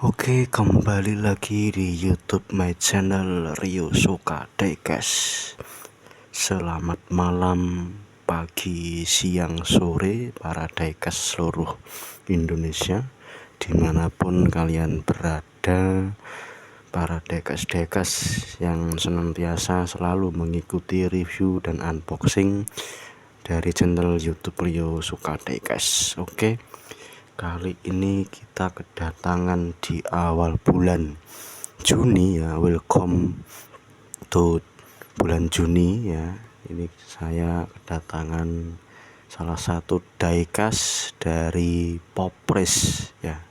Oke, kembali lagi di YouTube my channel Rio Suka Diecast. Selamat malam, pagi, siang, sore para diecast seluruh Indonesia, dimanapun kalian berada. Para diecast yang senantiasa selalu mengikuti review dan unboxing dari channel YouTube Rio Suka Diecast. Oke, kali ini kita kedatangan di awal bulan Juni ya. Welcome to bulan Juni ya. Ini saya kedatangan salah satu diecast dari Popres ya.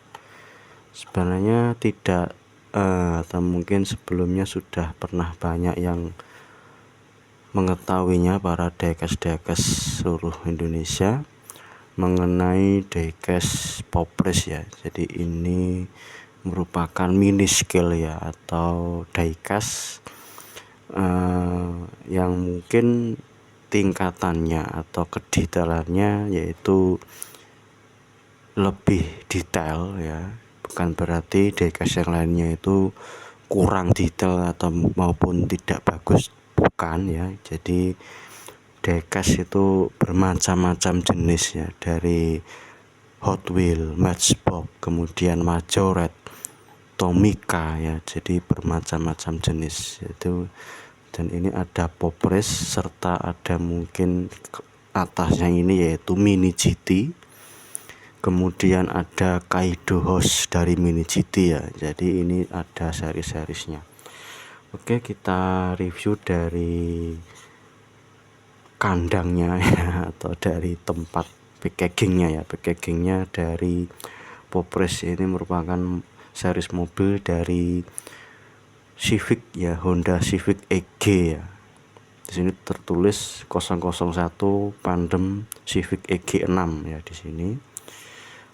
Sebenarnya tidak atau mungkin sebelumnya sudah pernah banyak yang mengetahuinya, para diecast seluruh Indonesia, mengenai diecast Popres ya. Jadi ini merupakan mini scale ya, atau diecast yang mungkin tingkatannya atau kedetailannya yaitu lebih detail ya. Bukan berarti diecast yang lainnya itu kurang detail atau maupun tidak bagus, bukan ya. Jadi diecast itu bermacam-macam jenis ya, dari Hot Wheel, Matchbox, kemudian Majorette, Tomica ya. Jadi bermacam-macam jenis itu. Dan ini ada Popres serta ada mungkin atasnya ini yaitu Mini GT. Kemudian ada Kaido Host dari Mini GT ya. Jadi ini ada seri-serisnya. Oke, kita review dari kandangnya ya, atau dari tempat packagingnya ya. Packagingnya dari Popres ini merupakan series mobil dari Civic ya, Honda Civic EG ya. Di sini tertulis 001 Pandem Civic EG6 ya di sini.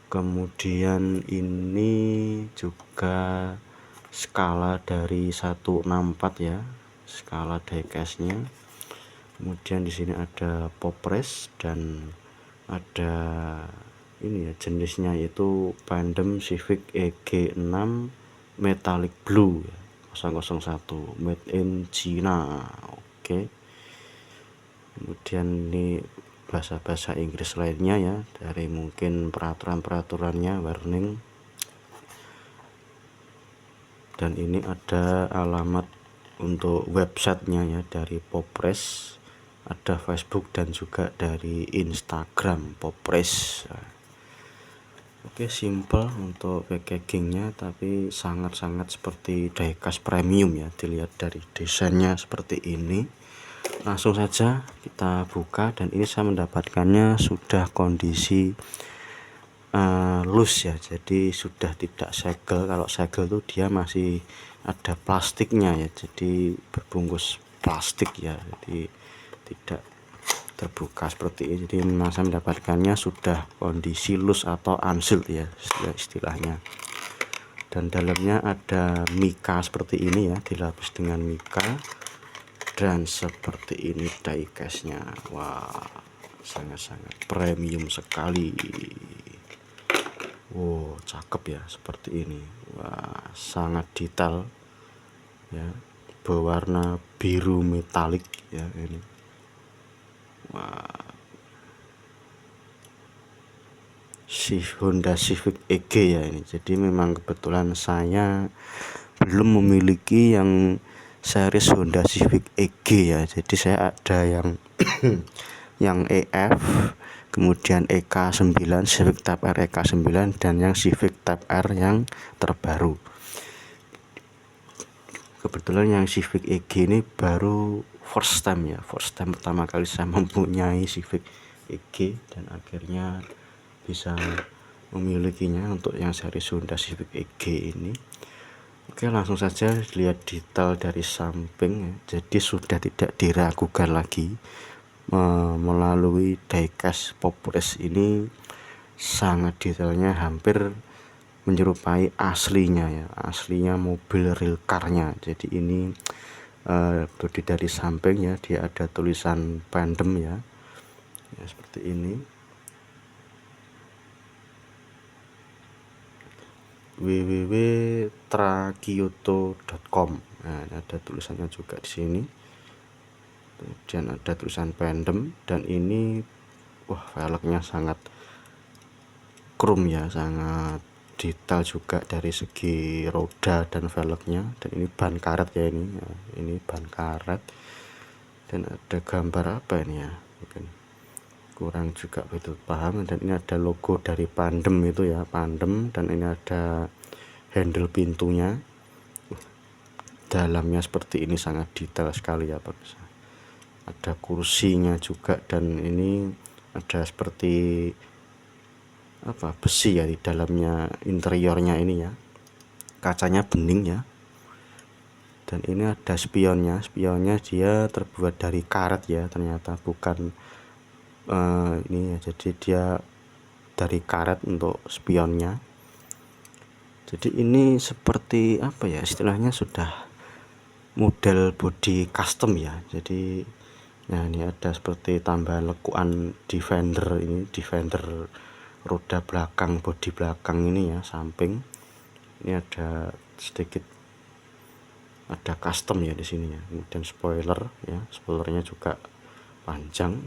Kemudian ini juga skala dari 164 ya, skala diecastnya. Kemudian di sini ada Popres dan ada ini ya, jenisnya yaitu Pandem Civic EG6 Metallic Blue ya, 001 made in China. Oke. Kemudian ini bahasa-bahasa Inggris lainnya ya, dari mungkin peraturan-peraturannya, warning. Dan ini ada alamat untuk websitenya ya, dari Popres, ada Facebook dan juga dari Instagram Popres. Oke, simple untuk packagingnya, tapi sangat-sangat seperti diecast premium ya. Dilihat dari desainnya seperti ini. Langsung saja kita buka, dan ini saya mendapatkannya sudah kondisi loose ya, jadi sudah tidak segel. Kalau segel tuh dia masih ada plastiknya ya, jadi berbungkus plastik ya, jadi tidak terbuka seperti ini. Jadi memang saya mendapatkannya sudah kondisi loose atau unsealed ya istilahnya. Dan dalamnya ada mika seperti ini ya, dilapis dengan mika. Dan seperti ini diecastnya. Wah, sangat-sangat premium sekali. Wow, cakep ya, seperti ini. Wah, sangat detail ya, berwarna biru metalik ya ini. Wah, Honda Civic EG ya ini. Jadi memang kebetulan saya belum memiliki yang series Honda Civic EG ya. Jadi saya ada yang yang EF, kemudian EK9, Civic Type R EK9, dan yang Civic Type R yang terbaru. Kebetulan yang Civic EG ini baru first time pertama kali saya mempunyai Civic EG, dan akhirnya bisa memilikinya untuk yang seri Honda Civic EG ini. Oke, langsung saja lihat detail dari samping ya. Jadi sudah tidak diragukan lagi, melalui diecast Popres ini sangat detailnya, hampir menyerupai aslinya ya, aslinya mobil real car-nya. Jadi ini bodi dari samping ya, dia ada tulisan Pandem ya, seperti ini. www.trakyoto.com. Nah, ini ada tulisannya juga di sini. Kemudian ada tulisan Pandem, dan ini wah, velgnya sangat krum ya, sangat detail juga dari segi roda dan velgnya. Dan ini ban karet ya, ini ban karet. Dan ada gambar apa ini ya, mungkin kurang juga begitu paham. Dan ini ada logo dari Pandem itu ya, Pandem. Dan ini ada handle pintunya, dalamnya seperti ini, sangat detail sekali ya bagus. Ada kursinya juga, dan ini ada seperti apa, besi ya di dalamnya, interiornya ini ya, kacanya bening ya. Dan ini ada spionnya dia terbuat dari karet ya, ternyata bukan ini ya, jadi dia dari karet untuk spionnya. Jadi ini seperti apa ya istilahnya, sudah model body custom ya. Jadi nah, ini ada seperti tambahan lekuan defender, ini defender roda belakang, bodi belakang ini ya, samping. Ini ada sedikit, ada custom ya di sini ya. Kemudian spoiler ya, spoilernya juga panjang.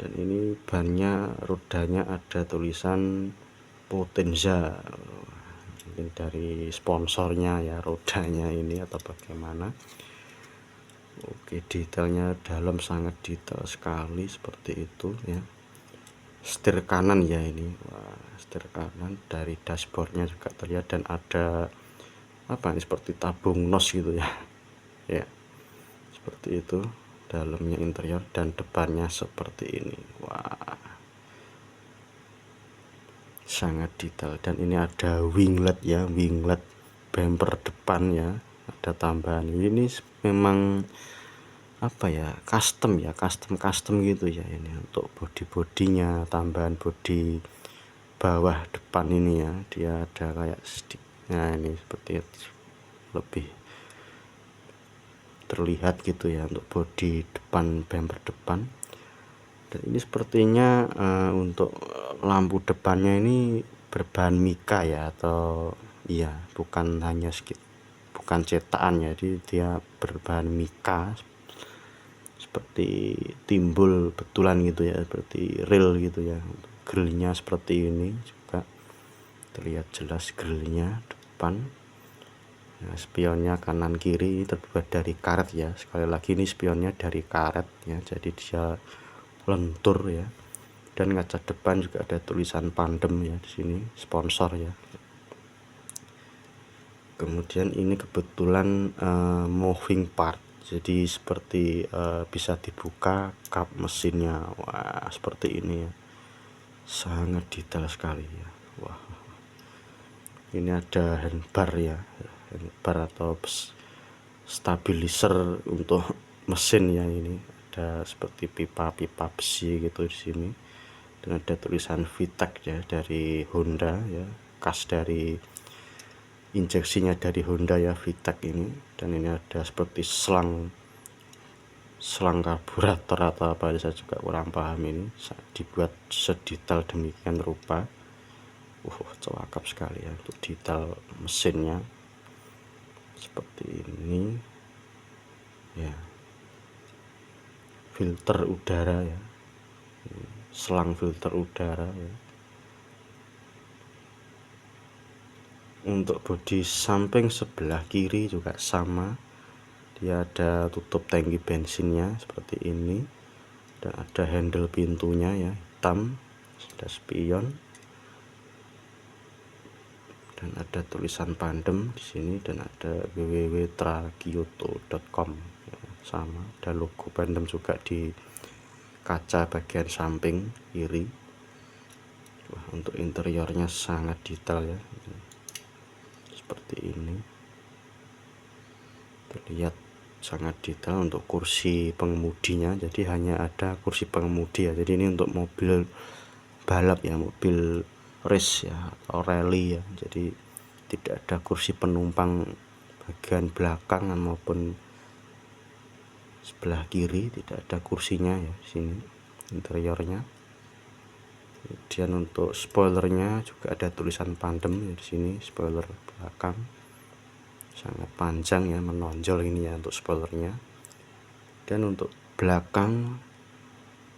Dan ini bannya, rodanya ada tulisan Potenza, mungkin dari sponsornya ya rodanya ini atau bagaimana. Oke, detailnya dalam, sangat detail sekali seperti itu ya. Setir kanan ya ini, wah, setir kanan dari dashboardnya juga terlihat, dan ada apa ini, seperti tabung nos gitu ya, ya seperti itu dalamnya interior. Dan depannya seperti ini, wah sangat detail. Dan ini ada winglet ya, winglet bumper depan ya, ada tambahan. Ini memang apa ya, custom ya, custom gitu ya, ini untuk bodinya, tambahan bodi bawah depan ini ya, dia ada kayak stick. Nah, ini seperti itu, lebih terlihat gitu ya untuk bodi depan, bumper depan. Dan ini sepertinya untuk lampu depannya ini berbahan mika ya, atau iya, bukan hanya bukan cetakan ya, jadi dia berbahan mika, seperti timbul betulan gitu ya, seperti real gitu ya. Grillnya seperti ini juga terlihat jelas, grillnya depan. Nah, spionnya kanan kiri terbuat dari karet ya, sekali lagi ini spionnya dari karet ya, jadi dia lentur ya. Dan kaca depan juga ada tulisan Pandem ya di sini, sponsor ya. Kemudian ini kebetulan moving part, jadi seperti bisa dibuka kap mesinnya. Wah, seperti ini ya, sangat detail sekali ya. Wah, ini ada handbar ya, handbar atau stabilizer untuk mesin ya. Ini ada seperti pipa-pipa besi gitu di sini. Dan ada tulisan VTEC ya, dari Honda ya, khas dari injeksinya dari Honda ya, VTEC ini. Dan ini ada seperti selang karburator atau apa, saya juga kurang paham. Ini dibuat sedetail demikian rupa. Cakep sekali ya untuk detail mesinnya, seperti ini ya. Filter udara ya, selang filter udara ya. Untuk bodi samping sebelah kiri juga sama, dia ada tutup tangki bensinnya seperti ini. Dan ada handle pintunya ya, hitam, ada spion. Dan ada tulisan Pandem di sini, dan ada www.trakyoto.com ya, sama ada logo Pandem juga di kaca bagian samping kiri. Wah, untuk interiornya sangat detail ya, seperti ini terlihat sangat detail. Untuk kursi pengemudinya, jadi hanya ada kursi pengemudi ya, jadi ini untuk mobil balap ya, mobil race ya, atau rally ya. Jadi tidak ada kursi penumpang bagian belakang maupun sebelah kiri, tidak ada kursinya ya di sini interiornya. Kemudian untuk spoilernya juga ada tulisan Pandem ya di sini, spoiler belakang sangat panjang ya, menonjol ini ya untuk spoilernya. Dan untuk belakang,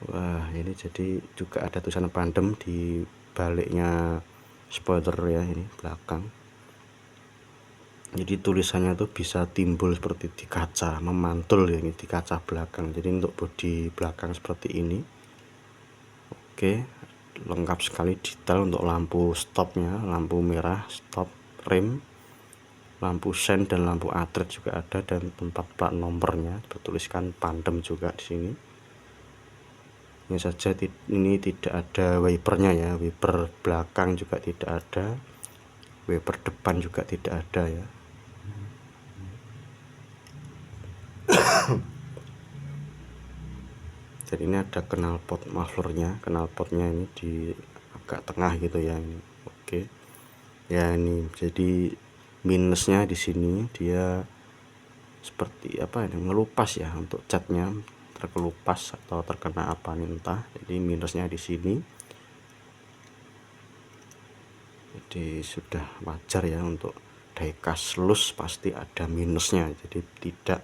wah ini jadi juga ada tulisan Pandem di baliknya spoiler ya, ini belakang. Jadi tulisannya tuh bisa timbul seperti di kaca, memantul ya, ini di kaca belakang. Jadi untuk bodi belakang seperti ini. Oke, lengkap sekali detail untuk lampu stopnya, lampu merah stop, rem, lampu sen dan lampu atret juga ada, dan tempat plat nomornya bertuliskan Pandem juga di sini. Ini saja ini tidak ada wipernya ya, wiper belakang juga tidak ada, wiper depan juga tidak ada ya. Jadi ini ada knalpot mufflernya, knalpotnya ini di agak tengah gitu ya ini. Oke ya, ini jadi minusnya di sini dia seperti apa ini, ngelupas ya, untuk catnya terkelupas atau terkena apa nih entah. Jadi minusnya di sini. Jadi sudah wajar ya, untuk diecast loose pasti ada minusnya, jadi tidak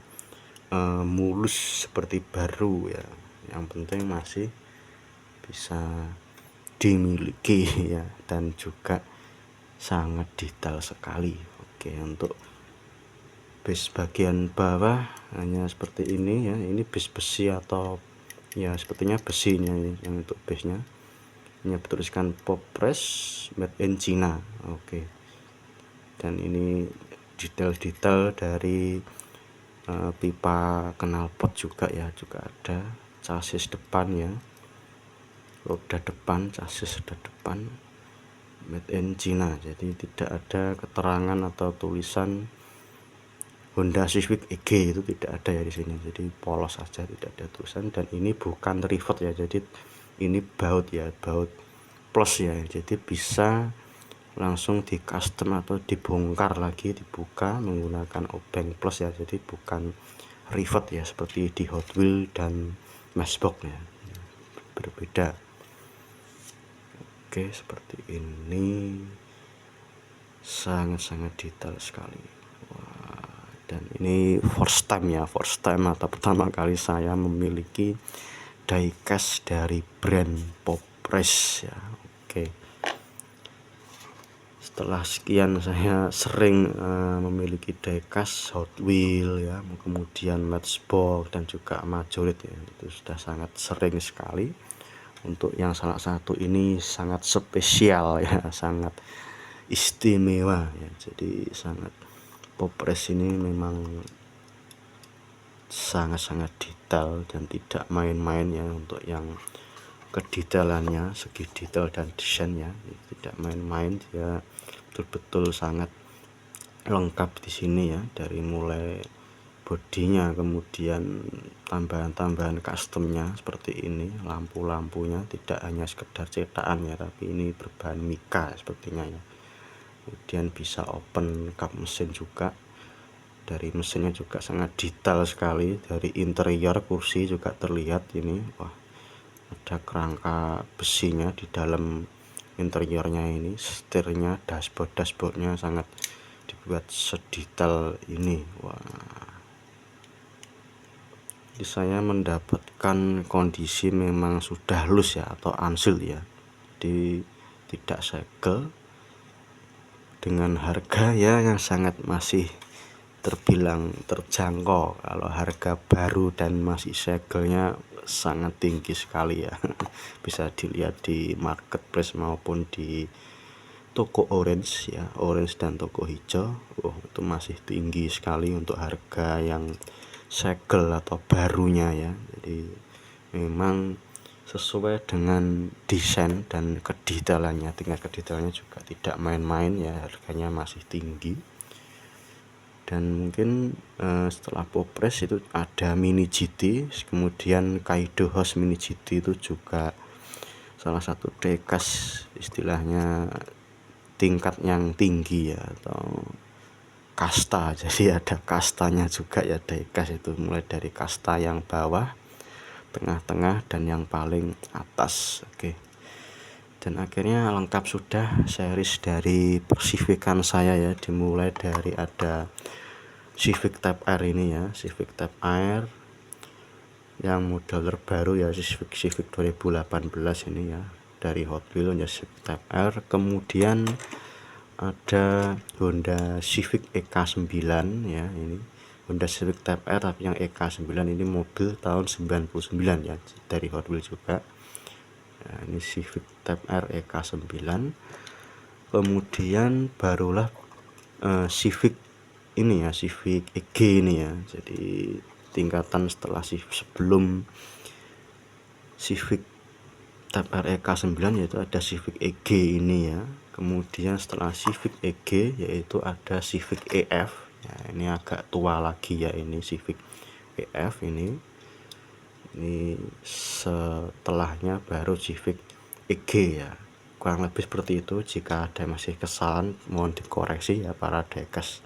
mulus seperti baru ya. Yang penting masih bisa dimiliki ya, dan juga sangat detail sekali. Oke, untuk base bagian bawah hanya seperti ini ya, ini base besi atau ya sepertinya besinya ini yang untuk base nya. Ini bertuliskan Popress made in China. Oke, dan ini detail-detail dari pipa knalpot juga ya, juga ada chassis depan ya, roda depan, chassis roda depan made in China. Jadi tidak ada keterangan atau tulisan Honda Civic EG, itu tidak ada ya di sini. Jadi polos saja, tidak ada tulisan. Dan ini bukan rivet ya, jadi ini baut ya, baut plus ya. Jadi bisa langsung di custom atau dibongkar lagi, dibuka menggunakan obeng plus ya. Jadi bukan rivet ya seperti di Hot Wheels dan Matchbox ya, berbeda. Oke, seperti ini, sangat-sangat detail sekali. Wah, dan ini first time ya, first time atau pertama kali saya memiliki diecast dari brand Popress ya. Oke, setelah sekian saya sering memiliki diecast Hot Wheels ya, kemudian Matchbox dan juga Majorit ya, itu sudah sangat sering sekali. Untuk yang salah satu ini sangat spesial ya, sangat istimewa ya. Jadi sangat, Popress ini memang sangat-sangat detail dan tidak main-main ya, untuk yang kedetailannya, segi detail dan desainnya tidak main-main. Dia betul-betul sangat lengkap di sini ya, dari mulai bodinya, kemudian tambahan-tambahan customnya seperti ini, lampu-lampunya tidak hanya sekedar cetakan ya, tapi ini berbahan mika sepertinya ya. Kemudian bisa open kap mesin juga, dari mesinnya juga sangat detail sekali. Dari interior kursi juga terlihat ini, wah ada kerangka besinya di dalam interiornya ini, setirnya, dashboardnya sangat dibuat sedetail ini. Wah, jadi saya mendapatkan kondisi memang sudah loose ya, atau unseal ya, jadi tidak segel, dengan harga ya yang sangat masih terbilang terjangkau. Kalau harga baru dan masih segelnya sangat tinggi sekali ya. Bisa dilihat di marketplace maupun di toko orange ya, orange dan toko hijau. Itu masih tinggi sekali untuk harga yang segel atau barunya ya. Jadi memang sesuai dengan desain dan kedetailannya, tingkat kedetailannya juga tidak main-main ya, harganya masih tinggi. Dan mungkin setelah Popress itu ada Mini GT, kemudian Kaido House Mini GT itu juga salah satu diecast istilahnya tingkat yang tinggi ya, atau kasta. Jadi ada kastanya juga ya diecast itu, mulai dari kasta yang bawah, tengah-tengah, dan yang paling atas. Oke, Dan akhirnya lengkap sudah series dari Civic-an saya ya, dimulai dari ada Civic Type R ini ya, Civic Type R yang model terbaru ya, Civic 2018 ini ya, dari Hot Wheels ya, Civic Type R. Kemudian ada Honda Civic EK9 ya, ini Honda Civic Type R tapi yang EK9 ini mobil tahun 99 ya, dari Hot Wheels juga. Nah, ini Civic Type R EK9. Kemudian barulah Civic ini ya, Civic EG ini ya. Jadi tingkatan setelah sebelum Civic Type R EK9 yaitu ada Civic EG ini ya. Kemudian setelah Civic EG yaitu ada Civic EF. Ya, ini agak tua lagi ya, ini Civic EF ini setelahnya baru Civic EG ya, kurang lebih seperti itu. Jika ada masih kesalahan mohon dikoreksi ya para diecast.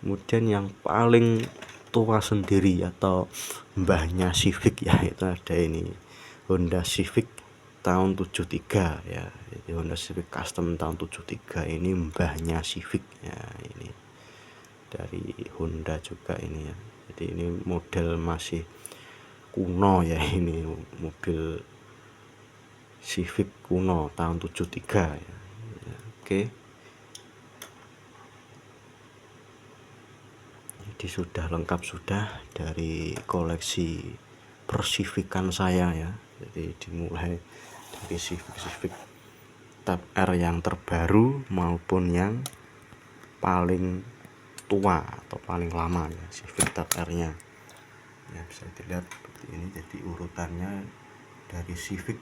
Kemudian yang paling tua sendiri atau mbahnya Civic ya, itu ada ini Honda Civic tahun 73 ya, jadi Honda Civic Custom tahun 73 ini mbahnya Civic ya, ini dari Honda juga ini ya. Jadi ini model masih kuno ya, ini mobil Civic kuno tahun 73 ya. Oke. Jadi sudah lengkap sudah dari koleksi Civic-an saya ya. Jadi dimulai dari Civic Type R yang terbaru maupun yang paling tua atau paling lama ya, Civic Type R-nya. Ya, bisa dilihat seperti ini. Jadi urutannya dari Civic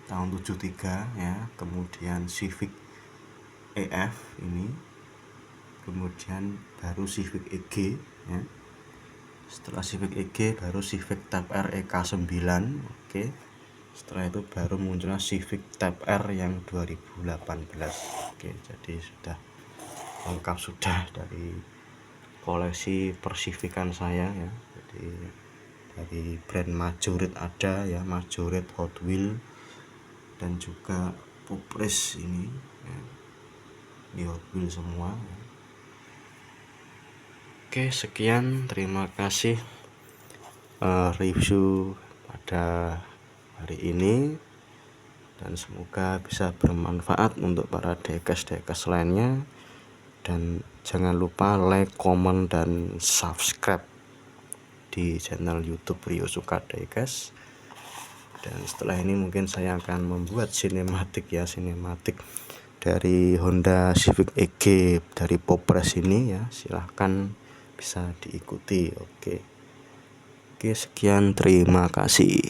tahun 73 ya, kemudian Civic EF ini, kemudian baru Civic EG ya. Setelah Civic EG baru Civic Type R EK9. Oke. Setelah itu baru munculnya Civic Type R yang 2018. Oke, jadi sudah lengkap sudah dari koleksi Civic-an saya ya. Jadi dari brand Majorit ada ya, Majorit, Hot Wheels, dan juga Popres ini ya, di Hot Wheels semua ya. Oke, sekian, terima kasih review pada hari ini, dan semoga bisa bermanfaat untuk para diecast lainnya. Dan jangan lupa like, comment, dan subscribe di channel YouTube Rio Suka Diecast. Dan setelah ini mungkin saya akan membuat sinematik dari Honda Civic EG dari Popres ini ya, silahkan bisa diikuti. Oke, sekian, terima kasih.